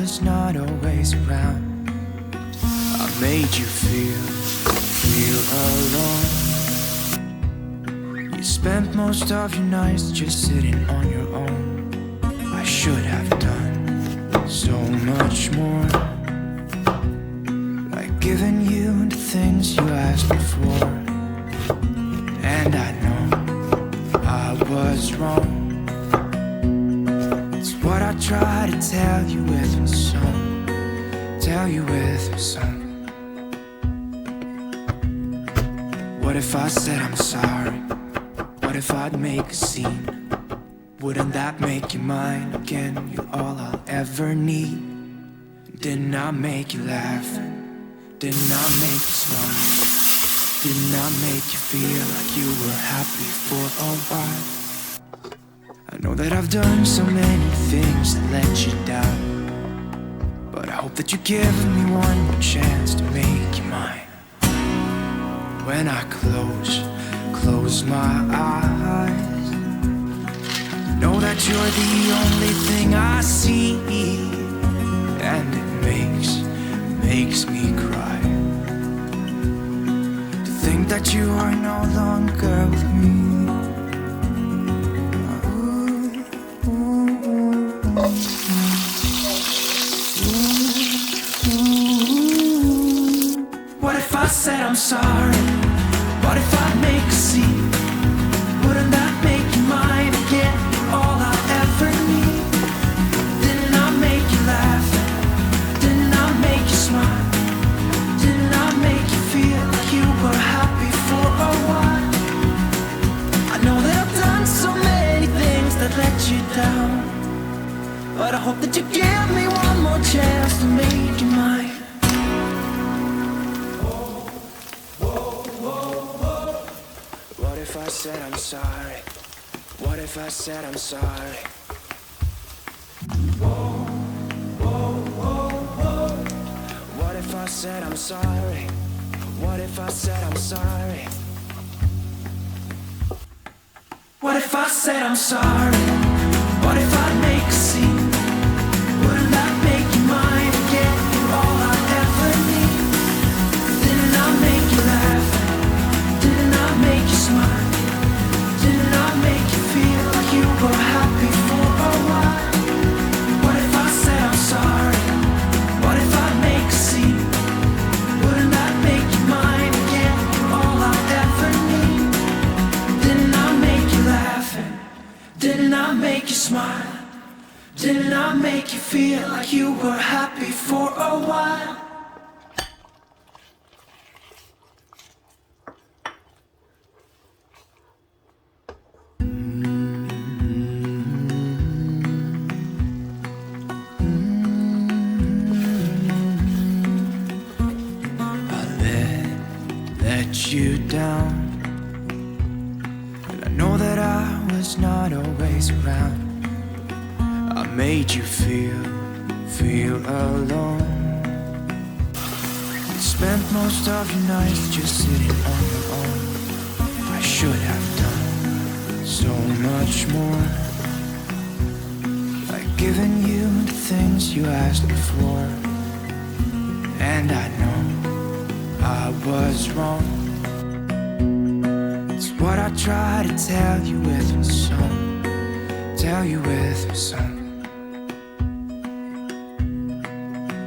was not always around, I made you feel alone. You spent most of your nights just sitting on your own. I should have done so much more, like giving you the things you asked me for. And I know I was wrong. It's what I try to tell you with my song, tell you with my song. What if I said I'm sorry? What if I'd make a scene? Wouldn't that make you mine again? You're all I'll ever need. Didn't I make you laugh? Didn't I make you smile? Didn't I make you feel like you were happy for a while? I know that I've done so many things that let you down, but I hope that you give me one more chance to make you mine. When I close my eyes, know that you're the only thing I see, and it makes me cry to think that you are no longer with me. What if I said I'm sorry? What if I make a scene? Wouldn't that make you mine again? All I ever need. Didn't I make you laugh? Didn't I make you smile? Didn't I make you feel like you were happy for a while? I know that I've done so many things that let you down, but I hope that you give me one more chance to make you mine. What if I said I'm sorry? What if I said I'm sorry? What if I said I'm sorry? What if I said I'm sorry? What if I said I'm sorry? What if I make a scene? Wouldn't that make you mine again? You're all I ever need. Didn't I make you laugh? Didn't I make you smile? Didn't I make you feel like you were happy for a while? What if I said I'm sorry? What if I make a scene? Wouldn't that make you mine again? You're all I ever need. Didn't I make you laugh? Didn't I make you smile? Didn't I make you feel like you were happy for a while? You down, and I know that I was not always around. I made you feel alone. You spent most of your nights just sitting on your own. I should have done so much more, like giving you the things you asked me for. And I know I was wrong. What I try to tell you with my song, tell you with my song.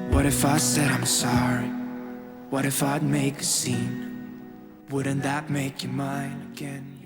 What if I said I'm sorry? What if I'd make a scene? Wouldn't that make you mine again?